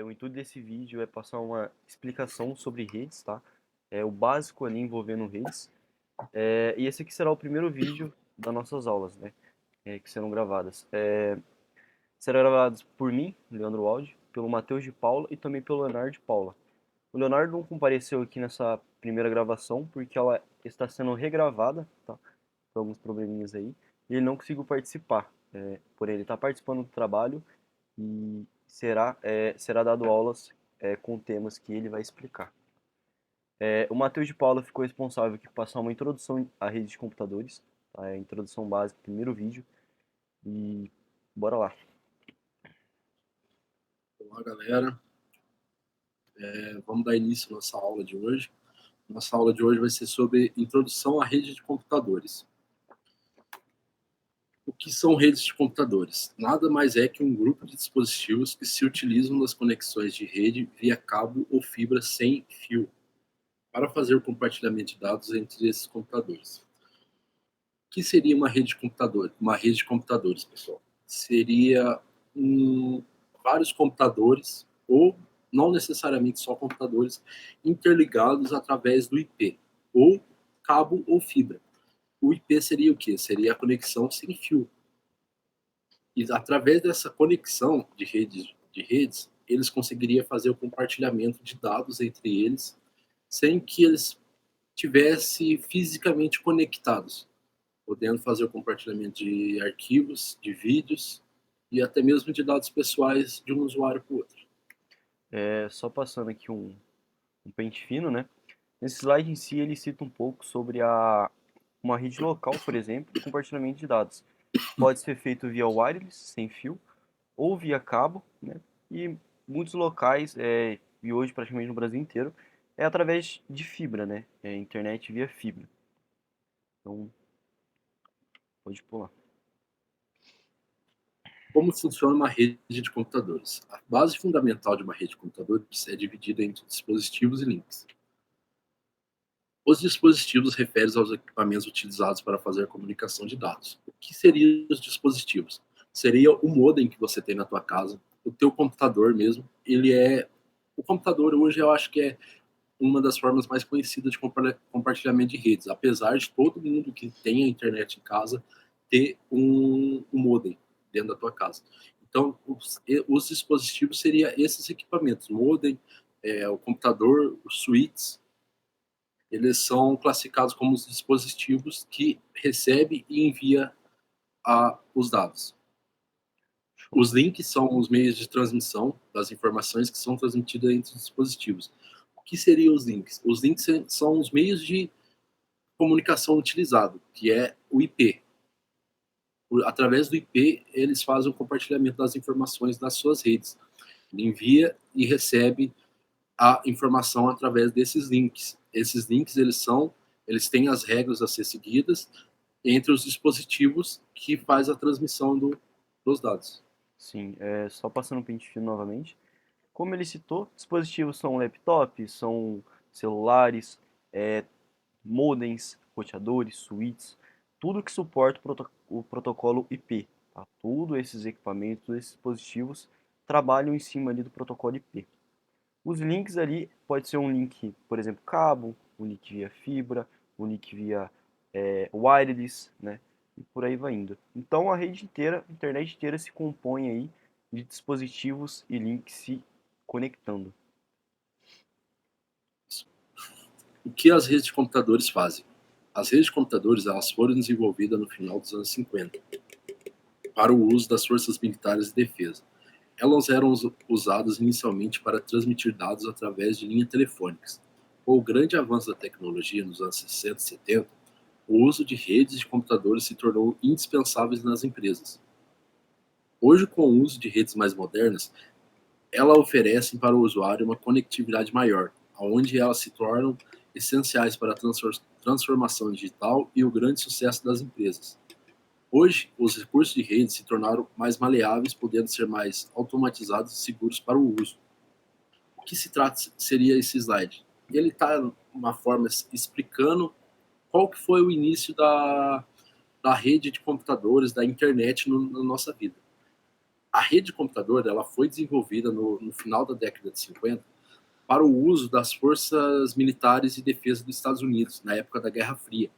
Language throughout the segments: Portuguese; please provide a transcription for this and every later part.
O intuito desse vídeo é passar uma explicação sobre redes, tá? O básico ali envolvendo redes. E esse aqui será o primeiro vídeo das nossas aulas, né? Que serão gravadas. Serão gravadas por mim, Leandro Waldi, pelo Matheus de Paula e também pelo Leonardo de Paula. O Leonardo não compareceu aqui nessa primeira gravação porque ela está sendo regravada, tá? Por alguns probleminhas aí. E ele não conseguiu participar. Porém, ele está participando do trabalho e será dado aulas com temas que ele vai explicar. O Matheus de Paula ficou responsável por passar uma introdução à rede de computadores, tá? Introdução básica, primeiro vídeo, e bora lá. Olá, galera. Vamos dar início à nossa aula de hoje. Nossa aula de hoje vai ser sobre introdução à rede de computadores. O que são redes de computadores? Nada mais é que um grupo de dispositivos que se utilizam das conexões de rede via cabo ou fibra sem fio para fazer o compartilhamento de dados entre esses computadores. O que seria uma rede de computadores? Uma rede de computadores, pessoal. Seria vários computadores ou não necessariamente só computadores interligados através do IP ou cabo ou fibra. O IP seria o quê? Seria a conexão sem fio. E através dessa conexão de redes, eles conseguiriam fazer o compartilhamento de dados entre eles sem que eles tivessem fisicamente conectados, podendo fazer o compartilhamento de arquivos, de vídeos e até mesmo de dados pessoais de um usuário para o outro. Só passando aqui um pente fino, né? Nesse slide em si ele cita um pouco sobre uma rede local, por exemplo, e compartilhamento de dados. Pode ser feito via wireless, sem fio, ou via cabo, né? E muitos locais, e hoje praticamente no Brasil inteiro, é através de fibra, né? Internet via fibra. Então, pode pular. Como funciona uma rede de computadores? A base fundamental de uma rede de computadores é dividida entre dispositivos e links. Os dispositivos referem aos equipamentos utilizados para fazer a comunicação de dados. O que seriam os dispositivos? Seria o modem que você tem na tua casa, o teu computador mesmo. O computador hoje eu acho que é uma das formas mais conhecidas de compartilhamento de redes, apesar de todo mundo que tem a internet em casa ter um modem dentro da tua casa. Então, os dispositivos seriam esses equipamentos, modem, o computador, os switches, eles são classificados como os dispositivos que recebe e envia os dados. Show. Os links são os meios de transmissão das informações que são transmitidas entre os dispositivos. O que seriam os links? Os links são os meios de comunicação utilizado, que é o IP. Através do IP, eles fazem o compartilhamento das informações das suas redes. Ele envia e recebe a informação através desses links. Esses links, eles têm as regras a ser seguidas entre os dispositivos que faz a transmissão dos dados. Sim, só passando o pente fino novamente. Como ele citou, dispositivos são laptops, são celulares, modems, roteadores, switches, tudo que suporta o protocolo IP. Tá? Tudo esses equipamentos, todos esses dispositivos trabalham em cima ali do protocolo IP. Os links ali pode ser um link, por exemplo, cabo, um link via fibra, um link via wireless, né? E por aí vai indo. Então a rede inteira, a internet inteira se compõe aí de dispositivos e links se conectando. O que as redes de computadores fazem? As redes de computadores elas foram desenvolvidas no final dos anos 50 para o uso das forças militares de defesa. Elas eram usadas inicialmente para transmitir dados através de linhas telefônicas. Com o grande avanço da tecnologia nos anos 60 e 70, o uso de redes de computadores se tornou indispensável nas empresas. Hoje, com o uso de redes mais modernas, elas oferecem para o usuário uma conectividade maior, onde elas se tornam essenciais para a transformação digital e o grande sucesso das empresas. Hoje, os recursos de rede se tornaram mais maleáveis, podendo ser mais automatizados e seguros para o uso. O que se trata seria esse slide? Ele está uma forma explicando qual que foi o início da rede de computadores, da internet na nossa vida. A rede de computador ela foi desenvolvida no final da década de 50 para o uso das forças militares de defesa dos Estados Unidos, na época da Guerra Fria.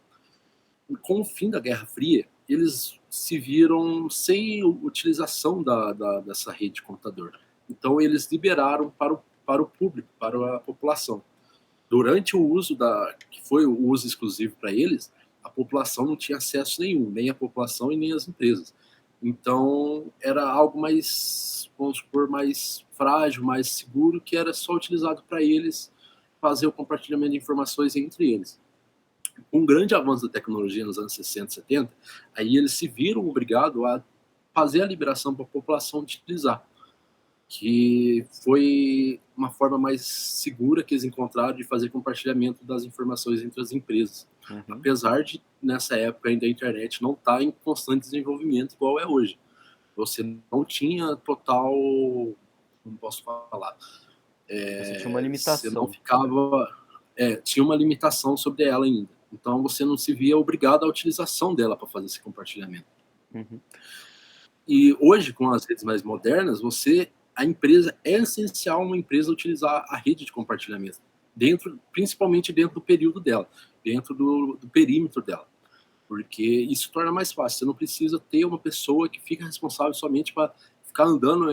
E com o fim da Guerra Fria, eles se viram sem utilização dessa rede de computador. Então, eles liberaram para o público, para a população. Durante o uso que foi o uso exclusivo para eles, a população não tinha acesso nenhum, nem a população e nem as empresas. Então, era algo mais, vamos supor, mais frágil, mais seguro, que era só utilizado para eles fazer o compartilhamento de informações entre eles. Com um grande avanço da tecnologia nos anos 60 e 70, aí eles se viram obrigados a fazer a liberação para a população utilizar, que foi uma forma mais segura que eles encontraram de fazer compartilhamento das informações entre as empresas. Apesar de, nessa época, ainda a internet não estar em constante desenvolvimento igual é hoje. Você não tinha total... Como posso falar? Você tinha uma Você não limitação. ficava... tinha uma limitação sobre ela ainda. Então, você não se via obrigado à utilização dela para fazer esse compartilhamento. E hoje, com as redes mais modernas, a empresa é essencial uma empresa utilizar a rede de compartilhamento, principalmente dentro do período dela, dentro do perímetro dela, porque isso torna mais fácil. Você não precisa ter uma pessoa que fica responsável somente para ficar andando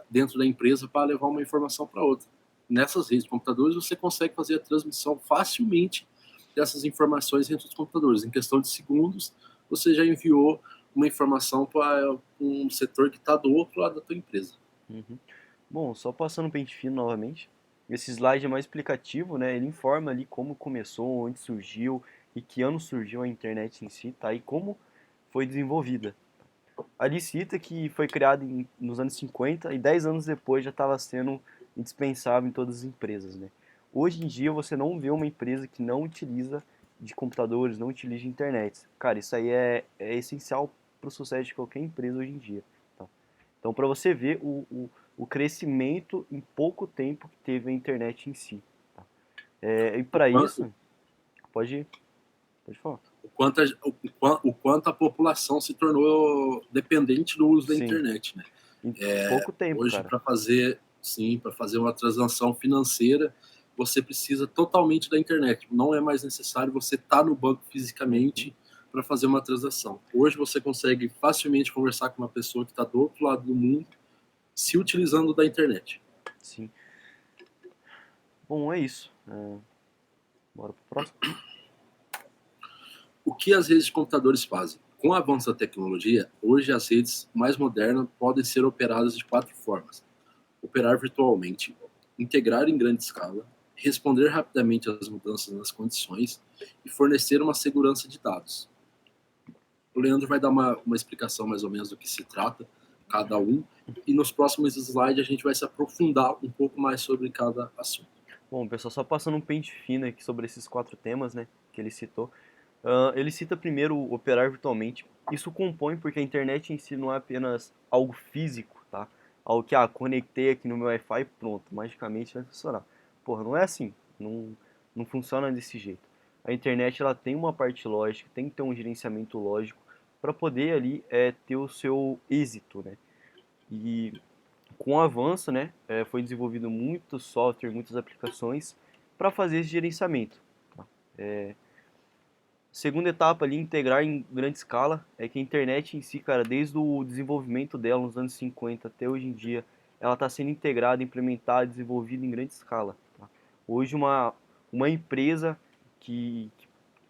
dentro da empresa para levar uma informação para outra. Nessas redes de computadores, você consegue fazer a transmissão facilmente dessas informações entre os computadores. Em questão de segundos, você já enviou uma informação para um setor que está do outro lado da tua empresa. Bom, só passando o pente fino novamente, esse slide é mais explicativo, né? Ele informa ali como começou, onde surgiu e que ano surgiu a internet em si, tá? E como foi desenvolvida. Ali cita que foi criada nos anos 50 e 10 anos depois já estava sendo indispensável em todas as empresas, né? Hoje em dia você não vê uma empresa que não utiliza de computadores, não utiliza de internet. Cara, isso aí é essencial para o sucesso de qualquer empresa hoje em dia. Tá? Então, para você ver o crescimento em pouco tempo que teve a internet em si. Tá? E para isso, pode falar. O quanto a população se tornou dependente do uso da internet, né? Em pouco tempo, hoje, cara. para fazer uma transação financeira, você precisa totalmente da internet. Não é mais necessário você estar no banco fisicamente para fazer uma transação. Hoje você consegue facilmente conversar com uma pessoa que está do outro lado do mundo, se utilizando da internet. Sim. Bom, é isso. Bora pro próximo. O que as redes de computadores fazem? Com o avanço da tecnologia, hoje as redes mais modernas podem ser operadas de 4 formas: operar virtualmente, integrar em grande escala, responder rapidamente às mudanças nas condições e fornecer uma segurança de dados. O Leandro vai dar uma explicação mais ou menos do que se trata cada um, e nos próximos slides a gente vai se aprofundar um pouco mais sobre cada assunto. Bom, pessoal, só passando um pente fino aqui sobre esses 4 temas, né, que ele citou. Ele cita primeiro o operar virtualmente. Isso compõe porque a internet em si não é apenas algo físico, tá? Algo que, conectei aqui no meu Wi-Fi e pronto, magicamente vai funcionar. Porra, não é assim. Não funciona desse jeito. A internet, ela tem uma parte lógica, tem que ter um gerenciamento lógico para poder ali ter o seu êxito, né? E com o avanço, né, foi desenvolvido muito software, muitas aplicações para fazer esse gerenciamento. Tá? Segunda etapa ali, integrar em grande escala, é que a internet em si, cara, desde o desenvolvimento dela nos anos 50 até hoje em dia, ela está sendo integrada, implementada, desenvolvida em grande escala. Tá? Hoje uma empresa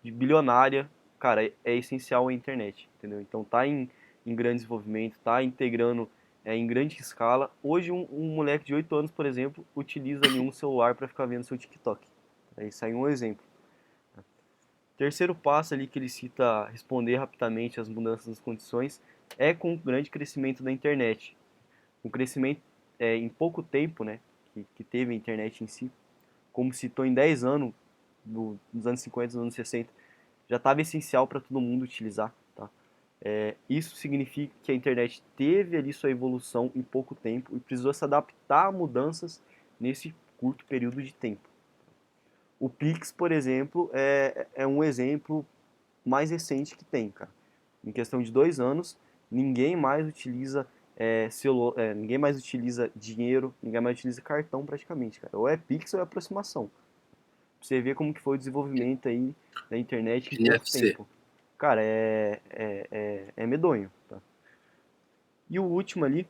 bilionária, cara, é essencial a internet, entendeu? Então tá em grande desenvolvimento, tá integrando em grande escala. Hoje um moleque de 8 anos, por exemplo, utiliza ali um celular para ficar vendo seu TikTok. Isso aí é um exemplo. Terceiro passo ali que ele cita responder rapidamente às mudanças das condições é com o grande crescimento da internet. O crescimento em pouco tempo, né, que teve a internet em si, como citou em 10 anos, dos anos 50, dos anos 60, já estava essencial para todo mundo utilizar. Tá? Isso significa que a internet teve ali sua evolução em pouco tempo e precisou se adaptar a mudanças nesse curto período de tempo. O Pix, por exemplo, é um exemplo mais recente que tem, cara. Em questão de 2 anos, ninguém mais utiliza ninguém mais utiliza dinheiro, ninguém mais utiliza cartão praticamente, cara. Ou é Pix ou é aproximação. Pra você ver como que foi o desenvolvimento aí da internet em pouco NFC. tempo. Cara, é medonho, tá? E o último ali,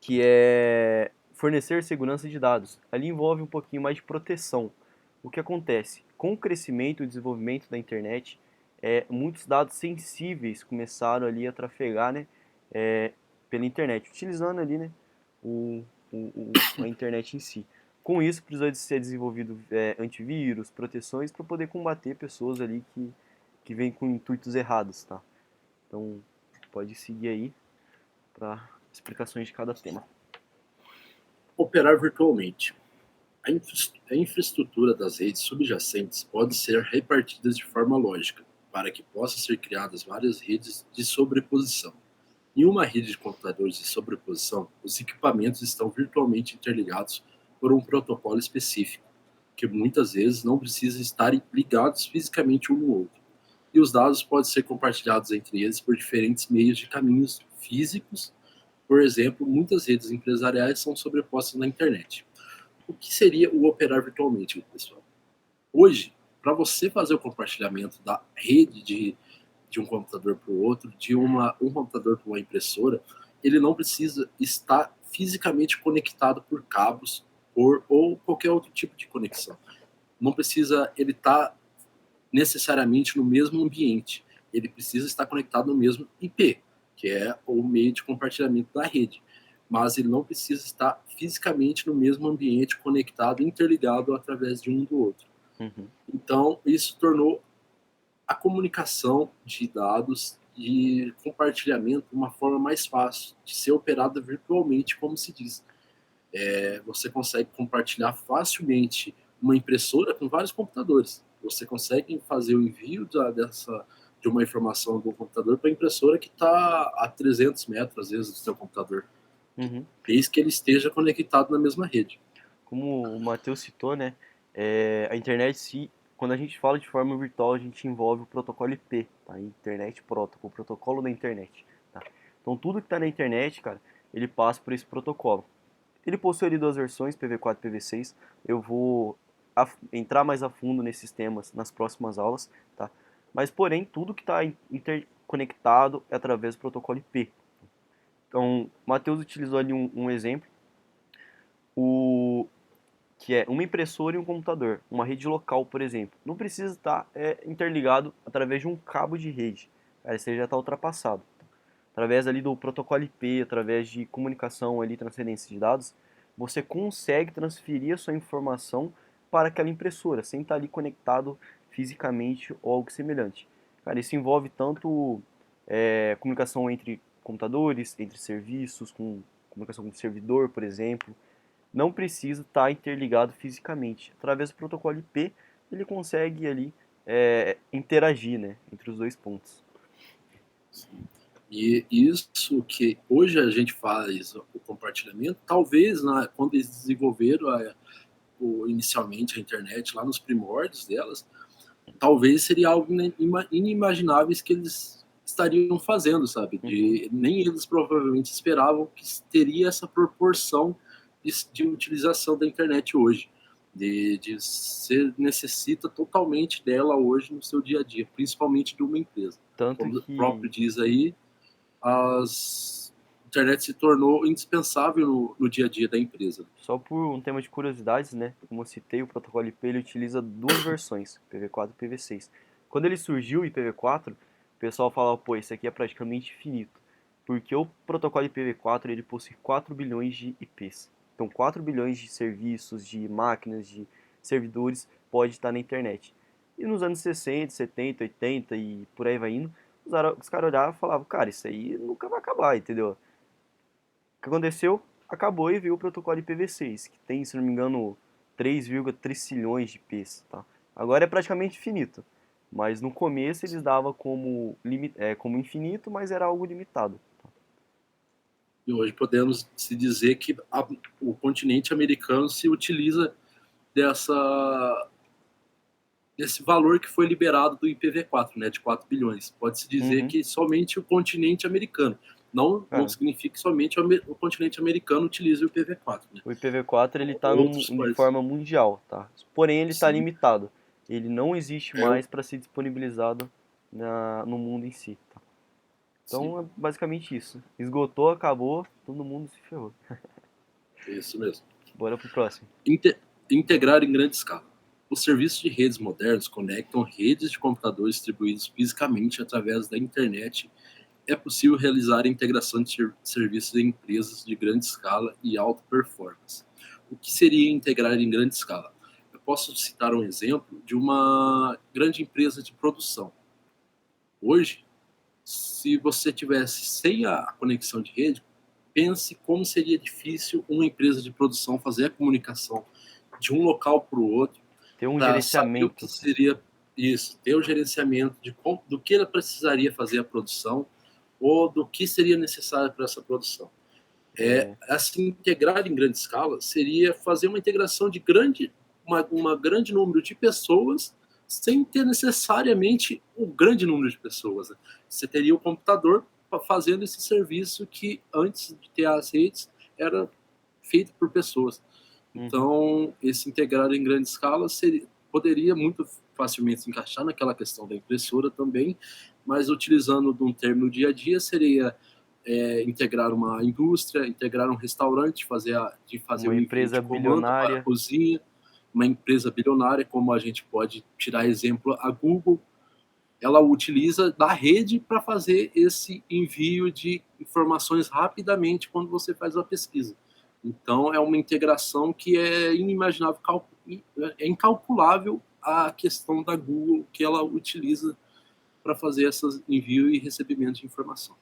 que é fornecer segurança de dados. Ali envolve um pouquinho mais de proteção. O que acontece? Com o crescimento e o desenvolvimento da internet, muitos dados sensíveis começaram ali a trafegar, né, é, pela internet, utilizando ali, né, o, a internet em si. Com isso, precisou de ser desenvolvido antivírus, proteções para poder combater pessoas ali que vêm com intuitos errados, tá? Então, pode seguir aí para explicações de cada tema. Operar virtualmente. A infraestrutura das redes subjacentes pode ser repartida de forma lógica, para que possam ser criadas várias redes de sobreposição. Em uma rede de computadores de sobreposição, os equipamentos estão virtualmente interligados por um protocolo específico, que muitas vezes não precisa estar ligados fisicamente um no outro. E os dados podem ser compartilhados entre eles por diferentes meios de caminhos físicos. Por exemplo, muitas redes empresariais são sobrepostas na internet. O que seria o operar virtualmente, pessoal? Hoje, para você fazer o compartilhamento da rede de um computador para o outro, de um computador para uma impressora, ele não precisa estar fisicamente conectado por cabos ou qualquer outro tipo de conexão. Não precisa ele estar necessariamente no mesmo ambiente. Ele precisa estar conectado no mesmo IP, que é o meio de compartilhamento da rede. Mas ele não precisa estar fisicamente no mesmo ambiente, conectado, interligado através de um do outro. Uhum. Então, isso tornou a comunicação de dados e compartilhamento uma forma mais fácil de ser operada virtualmente, como se diz. Você consegue compartilhar facilmente uma impressora com vários computadores. Você consegue fazer o envio de uma informação do computador para a impressora que está a 300 metros, às vezes, do seu computador, Uhum. desde que ele esteja conectado na mesma rede. Como o Matheus citou, né, a internet, se, quando a gente fala de forma virtual, a gente envolve o protocolo IP, tá? Internet Protocol, o protocolo da internet, tá? Então tudo que está na internet, cara, ele passa por esse protocolo. Ele possui ali duas versões, PV4 e PV6. Eu vou entrar mais a fundo nesses temas nas próximas aulas, tá? Mas, porém, tudo que está interconectado é através do protocolo IP. Então, o Matheus utilizou ali um exemplo, o que é uma impressora e um computador, uma rede local, por exemplo. Não precisa estar interligado através de um cabo de rede. Cara, isso aí já está ultrapassado. Através ali do protocolo IP, através de comunicação ali, transferência de dados, você consegue transferir a sua informação para aquela impressora, sem estar ali conectado fisicamente ou algo semelhante. Cara, isso envolve tanto comunicação entre computadores, entre serviços, comunicação com o servidor, por exemplo. Não precisa estar interligado fisicamente. Através do protocolo IP, ele consegue ali interagir, né, entre os dois pontos. E isso que hoje a gente faz o compartilhamento, talvez quando eles desenvolveram inicialmente a internet, lá nos primórdios delas, talvez seria algo inimaginável que eles estariam fazendo, sabe? Nem eles provavelmente esperavam que teria essa proporção de utilização da internet hoje. Você necessita totalmente dela hoje no seu dia a dia, principalmente de uma empresa. Tanto Como o que próprio diz aí, a internet se tornou indispensável no dia a dia da empresa. só por um tema de curiosidades, né? Como eu citei, o protocolo IP ele utiliza duas versões, IPv4 e IPv6. Quando ele surgiu, o IPv4, o pessoal falava, pô, isso aqui é praticamente infinito. Porque o protocolo IPv4 ele possui 4 bilhões de IPs. Então, 4 bilhões de serviços, de máquinas, de servidores pode estar na internet. E nos anos 60, 70, 80 e por aí vai indo, os caras olhavam e falavam, cara, isso aí nunca vai acabar, entendeu? O que aconteceu? Acabou e veio o protocolo IPv6, que tem, se não me engano, 3,3 trilhões de Ps, tá? Agora é praticamente infinito, mas no começo eles davam como infinito, mas era algo limitado. E hoje podemos se dizer que o continente americano se utiliza desse valor que foi liberado do IPv4, né, de 4 bilhões. Pode-se dizer Uhum. que somente o continente americano. Não Cara, significa que somente o continente americano utilize o IPv4, né? o IPv4 ele tá Outros de países. forma mundial, tá? Porém ele está Sim, limitado. Ele não existe é, mais para ser disponibilizado no mundo em si, tá? sim, Então é basicamente isso. Esgotou, acabou, todo mundo se ferrou. é isso mesmo. Bora pro próximo. Inte- Integrar em grande escala. Os serviços de redes modernos conectam redes de computadores distribuídos fisicamente através da internet. É possível realizar a integração de serviços em empresas de grande escala e alta performance. O que seria integrar em grande escala? Eu posso citar um exemplo de uma grande empresa de produção. Hoje, se você tivesse sem a conexão de rede, pense como seria difícil uma empresa de produção fazer a comunicação de um local para o outro, Ter um para saber o que gerenciamento. seria isso, ter o gerenciamento do que ela precisaria fazer a produção ou do que seria necessário para essa produção. É, Assim, integrar em grande escala seria fazer uma integração de uma grande número de pessoas sem ter necessariamente um grande número de pessoas. Né? Você teria o computador fazendo esse serviço que antes de ter as redes era feito por pessoas. uhum, Então, esse integrar em grande escala poderia muito facilmente se encaixar naquela questão da impressora também, mas utilizando de um termo dia a dia seria integrar uma indústria, integrar um restaurante, de fazer uma o envio empresa de comando para a bilionária. cozinha, uma empresa bilionária, como a gente pode tirar exemplo, a Google, ela utiliza da rede para fazer esse envio de informações rapidamente quando você faz a pesquisa. Então, é uma integração que é inimaginável, é incalculável a questão da Google que ela utiliza para fazer esse envio e recebimento de informação.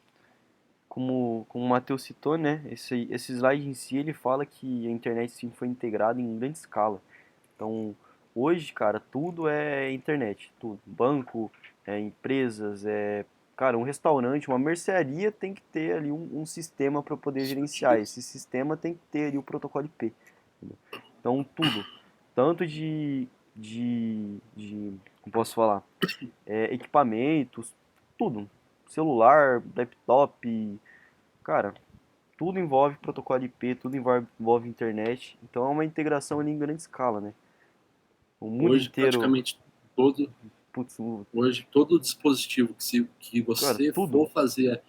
Como o Matheus citou, né? Esse slide em si ele fala que a internet sim foi integrada em grande escala. Então, hoje, cara, tudo é internet, tudo. Banco, empresas, cara, um restaurante, uma mercearia tem que ter ali um sistema para poder gerenciar. Esse sistema tem que ter ali o protocolo IP. Entendeu? Então, tudo, tanto como posso falar, equipamentos, tudo, celular, laptop, cara, tudo envolve protocolo IP, tudo envolve internet. Então, é uma integração ali em grande escala, né? O mundo Hoje, inteiro, praticamente todo, putz, hoje, todo dispositivo que cara, você tudo. for fazer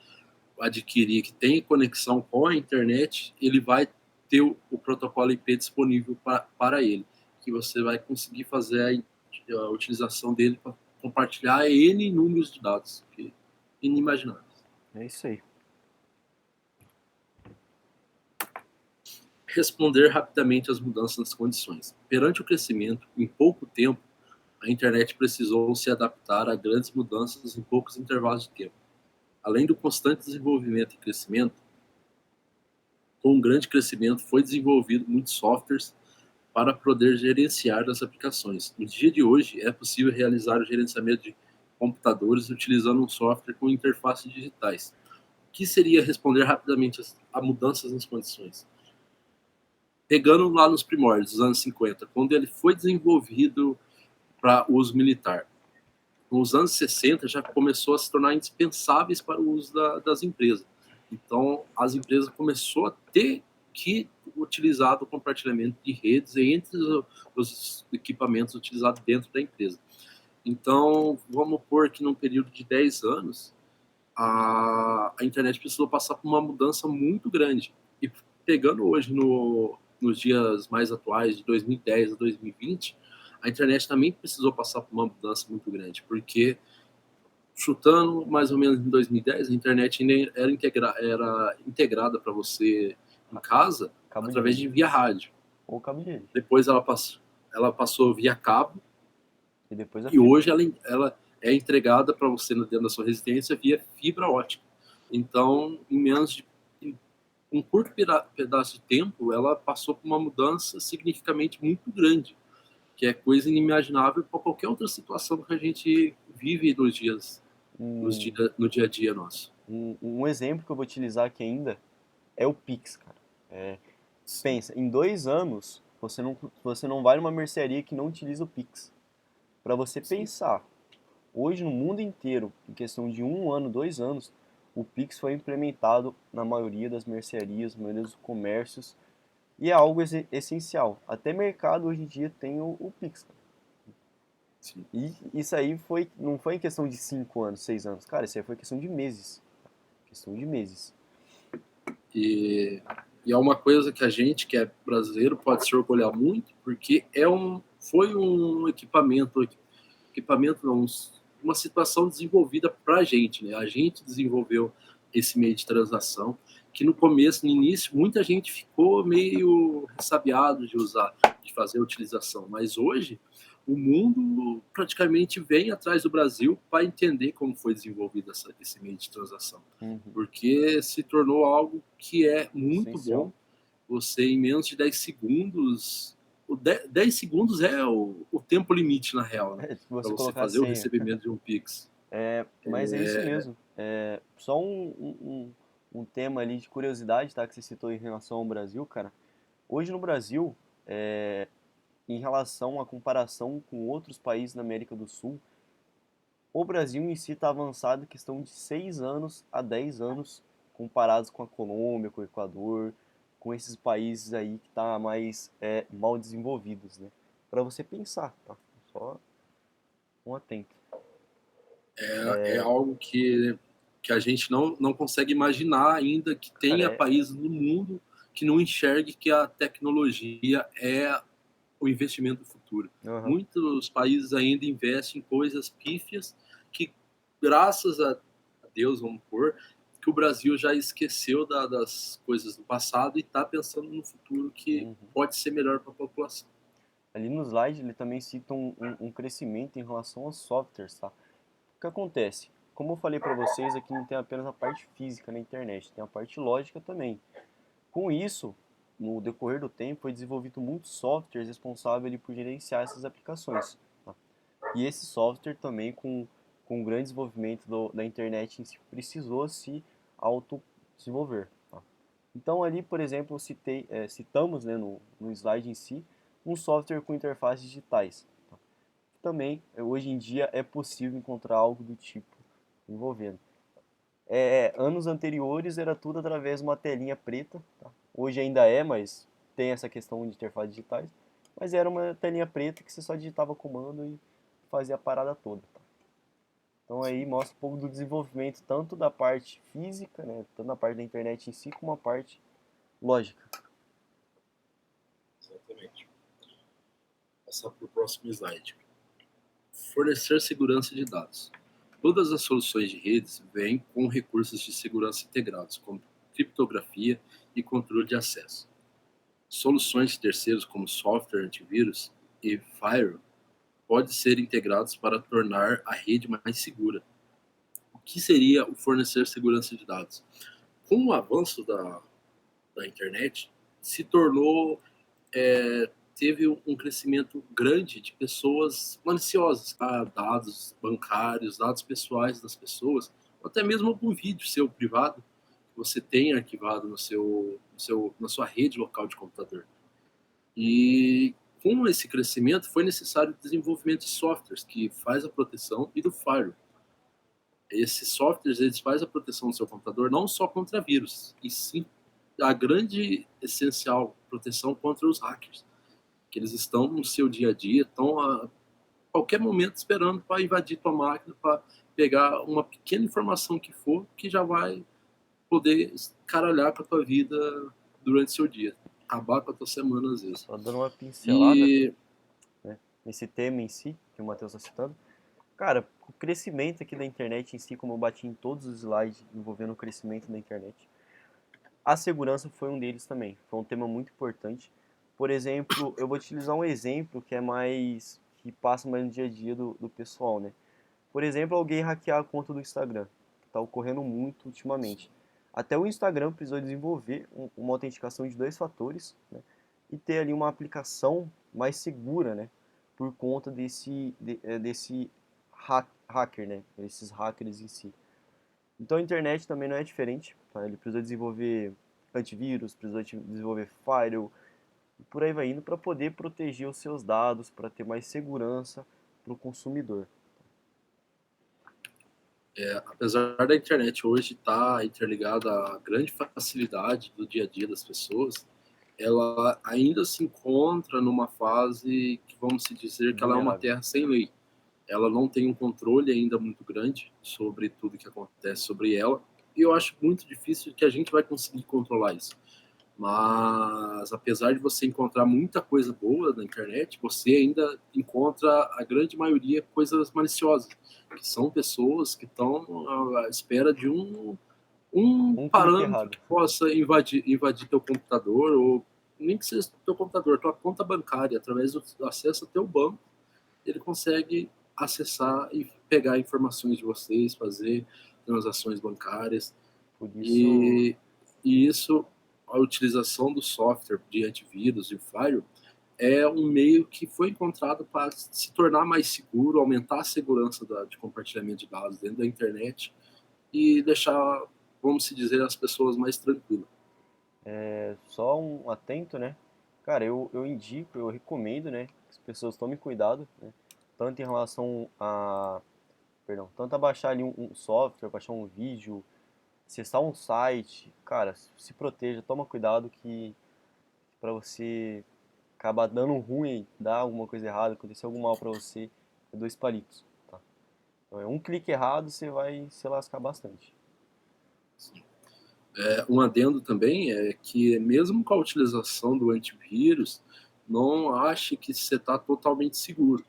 adquirir que tem conexão com a internet, ele vai ter o protocolo IP disponível para ele, que você vai conseguir fazer a utilização dele para compartilhar N números de dados, que é inimagináveis. É isso aí. Responder rapidamente às mudanças nas condições. Perante o crescimento, em pouco tempo, a internet precisou se adaptar a grandes mudanças em poucos intervalos de tempo. Além do constante desenvolvimento e crescimento, com um grande crescimento foi desenvolvido muitos softwares para poder gerenciar as aplicações. No dia de hoje, é possível realizar o gerenciamento de computadores utilizando um software com interfaces digitais. O que seria responder rapidamente a mudanças nas condições? Pegando lá nos primórdios, dos anos 50, quando ele foi desenvolvido para uso militar. Nos anos 60 já começou a se tornar indispensáveis para o uso das empresas. Então, as empresas começou a ter que utilizar o compartilhamento de redes entre os equipamentos utilizados dentro da empresa. Então, vamos pôr que num período de 10 anos, a internet precisou passar por uma mudança muito grande. E pegando hoje nos dias mais atuais, de 2010 a 2020, a internet também precisou passar por uma mudança muito grande, porque chutando mais ou menos em 2010, a internet ainda era integrada para você em casa Cabo de através rede. de via rádio. Ou cabo de rede. Depois ela passou via cabo E depois a e fibra. hoje ela é entregada para você dentro da sua residência via fibra ótica. Então, em menos de um curto pedaço de tempo, ela passou por uma mudança significativamente muito grande, que é coisa inimaginável para qualquer outra situação que a gente vive Um, no dia a dia nosso. um exemplo que eu vou utilizar aqui ainda é o Pix, cara. É, Sim, pensa, em 2 anos, você não vai numa mercearia que não utiliza o Pix. Para você sim, pensar, hoje no mundo inteiro, em questão de 1 ano, 2 anos, o Pix foi implementado na maioria das mercearias, na maioria dos comércios, e é algo essencial. Até mercado hoje em dia tem o Pix. Sim. E isso aí não foi em questão de 5 anos, 6 anos. Cara, isso aí foi questão de meses. Questão de meses. E, e é uma coisa que a gente, que é brasileiro, pode se orgulhar muito, porque foi um equipamento não, uma situação desenvolvida para a gente, né? A gente desenvolveu esse meio de transação, que no começo, no início, muita gente ficou meio ressabiado de usar, de fazer a utilização, mas hoje o mundo praticamente vem atrás do Brasil para entender como foi desenvolvido esse meio de transação, Uhum. porque se tornou algo que é muito bom. Essencial. Você, em menos de 10 segundos, 10 segundos é o tempo limite, na real, né? Se Para você você colocar a fazer o senha. recebimento de um Pix. Mas é isso mesmo. Só um tema ali de curiosidade, tá? Que você citou em relação ao Brasil, cara. Hoje no Brasil, em relação à comparação com outros países da América do Sul, o Brasil em si está avançado em questão de 6 anos a 10 anos, comparados com a Colômbia, com o Equador, com esses países aí que tá mais mal desenvolvidos, né? Para você pensar, tá? Só um atento. É algo que a gente não consegue imaginar ainda que Cara, tenha países no mundo que não enxergue que a tecnologia é o investimento do futuro. aham. Muitos países ainda investem em coisas pífias que, graças a Deus, vamos pôr, que o Brasil já esqueceu das coisas do passado e está pensando no futuro que Uhum. pode ser melhor para a população. Ali no slide ele também cita um crescimento em relação aos softwares, tá? O que acontece? Como eu falei para vocês, aqui não tem apenas a parte física na internet, tem a parte lógica também. Com isso, no decorrer do tempo, foi desenvolvido muitos softwares responsáveis ali por gerenciar essas aplicações, tá? E esse software também, com o grande desenvolvimento da internet em si, precisou se auto-desenvolver, tá? Então ali, por exemplo, citamos, né, no slide em si, um software com interfaces digitais. Tá? Também, hoje em dia, é possível encontrar algo do tipo envolvendo. Anos anteriores era tudo através de uma telinha preta. Tá? Hoje ainda mas tem essa questão de interfaces digitais. Mas era uma telinha preta que você só digitava comando e fazia a parada toda. Tá? Então aí mostra um pouco do desenvolvimento tanto da parte física, né, tanto da parte da internet em si, como a parte lógica. Exatamente. Passar para o próximo slide. Fornecer segurança de dados. Todas as soluções de redes vêm com recursos de segurança integrados, como criptografia e controle de acesso. Soluções de terceiros como software antivírus e firewall podem ser integrados para tornar a rede mais segura. O que seria o fornecer segurança de dados? Com o avanço da internet, se tornou teve um crescimento grande de pessoas maliciosas, tá? Dados bancários, dados pessoais das pessoas, ou até mesmo algum vídeo seu privado que você tem arquivado na sua rede local de computador. E com esse crescimento foi necessário o desenvolvimento de softwares que faz a proteção e do firewall. Esses softwares eles fazem a proteção do seu computador não só contra vírus, e sim a grande essencial proteção contra os hackers, que eles estão no seu dia a dia, estão a qualquer momento esperando para invadir tua máquina, para pegar uma pequena informação que for, que já vai poder caralhar com a tua vida durante seu dia, acabar com a tua semana às vezes. Só dando uma pincelada, E né, nesse tema em si, que o Matheus está citando. Cara, o crescimento aqui da internet em si, como eu bati em todos os slides envolvendo o crescimento da internet, a segurança foi um deles também. Foi um tema muito importante. Por exemplo, eu vou utilizar um exemplo que passa mais no dia a dia do pessoal, né? Por exemplo, alguém hackear a conta do Instagram. Está ocorrendo muito ultimamente. Até o Instagram precisou desenvolver uma autenticação de 2 fatores, né? E ter ali uma aplicação mais segura, né? Por conta desse hacker, né? Esses hackers em si. Então a internet também não é diferente, tá? Ele precisou desenvolver antivírus, precisou desenvolver firewall, e por aí vai indo para poder proteger os seus dados, para ter mais segurança para o consumidor. Apesar da internet hoje estar interligada à grande facilidade do dia a dia das pessoas, ela ainda se encontra numa fase que vamos se dizer que ela é uma Vulnerável. terra sem lei. Ela não tem um controle ainda muito grande sobre tudo que acontece sobre ela, e eu acho muito difícil que a gente vai conseguir controlar isso. Mas apesar de você encontrar muita coisa boa na internet, você ainda encontra a grande maioria coisas maliciosas, que são pessoas que estão à espera de um Um clique parâmetro errado. que possa invadir teu computador, ou nem que seja teu computador, tua conta bancária, através do acesso ao teu banco, ele consegue acessar e pegar informações de vocês, fazer transações bancárias, Por isso, e, e isso, a utilização do software de antivírus e firewall é um meio que foi encontrado para se tornar mais seguro, aumentar a segurança de compartilhamento de dados dentro da internet e deixar, vamos se dizer, as pessoas mais tranquilas. só um atento, né? Cara, eu indico, eu recomendo, né? Que as pessoas tomem cuidado, né? Tanto em relação a, perdão, tanto a baixar ali um software, baixar um vídeo, acessar um site, cara, se proteja, toma cuidado que pra você acabar dando um ruim, dar alguma coisa errada, acontecer algum mal pra você, é dois palitos, tá? Então é um clique errado, você vai se lascar bastante. Um adendo também é que, mesmo com a utilização do antivírus, não ache que você está totalmente seguro.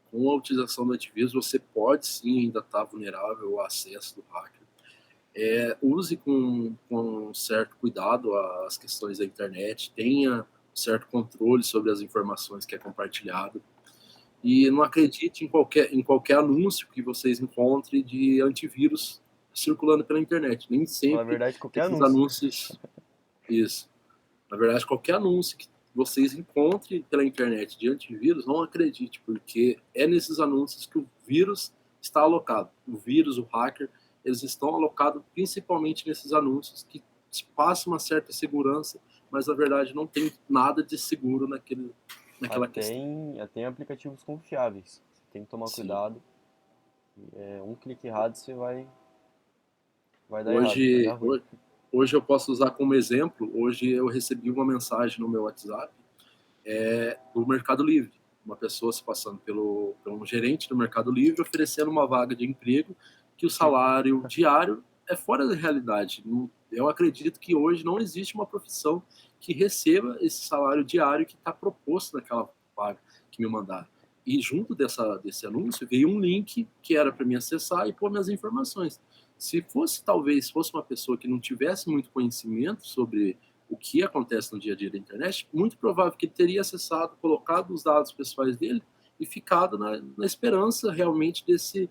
Com a utilização do antivírus, você pode sim ainda estar vulnerável ao acesso do hacker. Use com certo cuidado as questões da internet, tenha certo controle sobre as informações que é compartilhado, e não acredite em qualquer anúncio que vocês encontrem de antivírus circulando pela internet. Nem Na sempre verdade, qualquer esses anúncio. anúncios. Isso. Na verdade, qualquer anúncio que vocês encontrem pela internet de antivírus, não acredite, porque é nesses anúncios que o vírus está alocado. O vírus, o hacker, eles estão alocados principalmente nesses anúncios que passam uma certa segurança, mas na verdade não tem nada de seguro naquela questão. Até em aplicativos confiáveis. Você tem que tomar Sim. cuidado. Um clique errado você vai dar errado, vai dar Hoje, ruim. hoje, hoje eu posso usar como exemplo, hoje eu recebi uma mensagem no meu WhatsApp do Mercado Livre. Uma pessoa se passando pelo um gerente do Mercado Livre oferecendo uma vaga de emprego que o salário diário é fora da realidade. Eu acredito que hoje não existe uma profissão que receba esse salário diário que está proposto naquela vaga que me mandaram. E junto desse anúncio veio um link que era para me acessar e pôr minhas informações. Se fosse, talvez, fosse uma pessoa que não tivesse muito conhecimento sobre o que acontece no dia a dia da internet, muito provável que ele teria acessado, colocado os dados pessoais dele e ficado na esperança realmente desse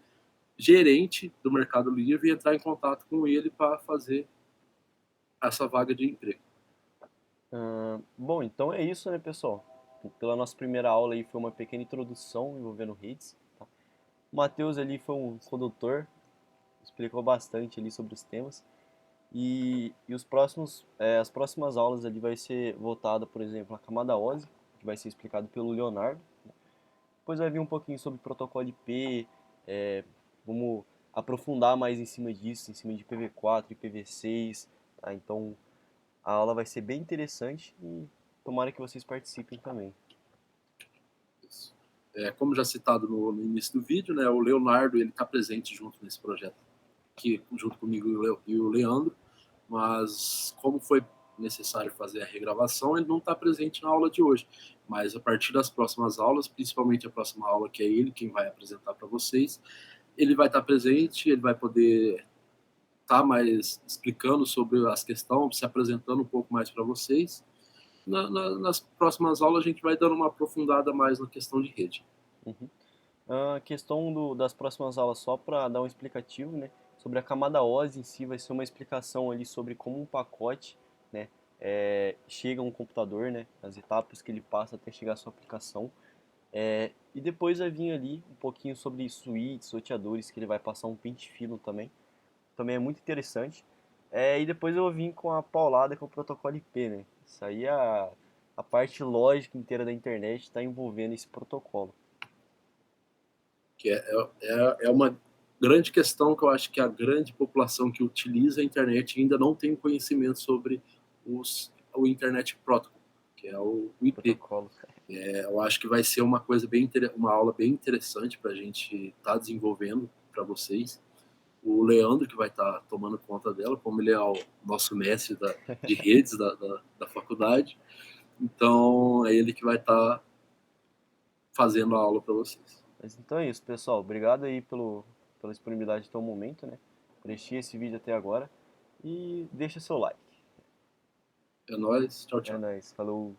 gerente do Mercado Livre entrar em contato com ele para fazer essa vaga de emprego. Bom, então é isso, né, pessoal? Pela nossa primeira aula aí foi uma pequena introdução envolvendo redes. Tá? O Matheus ali foi um condutor, explicou bastante ali sobre os temas. E as próximas aulas ali vai ser voltada, por exemplo, à camada OSI, que vai ser explicado pelo Leonardo. Depois vai vir um pouquinho sobre protocolo IP, vamos aprofundar mais em cima disso, em cima de IPv4, IPv6, tá? Então a aula vai ser bem interessante e tomara que vocês participem também. Como já citado no início do vídeo, né, o Leonardo ele está presente junto nesse projeto, junto comigo e o Leandro, mas como foi necessário fazer a regravação, ele não está presente na aula de hoje. Mas a partir das próximas aulas, principalmente a próxima aula, que é ele quem vai apresentar para vocês, ele vai estar presente, ele vai poder estar mais explicando sobre as questões, se apresentando um pouco mais para vocês. Nas próximas aulas, a gente vai dando uma aprofundada mais na questão de rede. Uhum. A questão das próximas aulas, só para dar um explicativo, né, sobre a camada OSI em si, vai ser uma explicação ali sobre como um pacote, né, chega a um computador, né, as etapas que ele passa até chegar à sua aplicação. E depois vai vir ali um pouquinho sobre switches, roteadores, que ele vai passar um pente fino também. Também é muito interessante. E depois eu vou vir com a paulada com o protocolo IP, né? Isso aí é a parte lógica inteira da internet está envolvendo esse protocolo. Que é uma grande questão que eu acho que a grande população que utiliza a internet ainda não tem conhecimento sobre o Internet Protocol, que é o IP. Protocolo. Eu acho que vai ser uma coisa uma aula bem interessante para a gente estar desenvolvendo para vocês. O Leandro que vai estar tomando conta dela, como ele é o nosso mestre de redes da faculdade, então é ele que vai estar fazendo a aula para vocês. Mas então é isso, pessoal. Obrigado aí pela disponibilidade de ter um momento, né? Por assistir esse vídeo até agora. E deixa seu like. É nóis, tchau, É tchau. nóis, falou.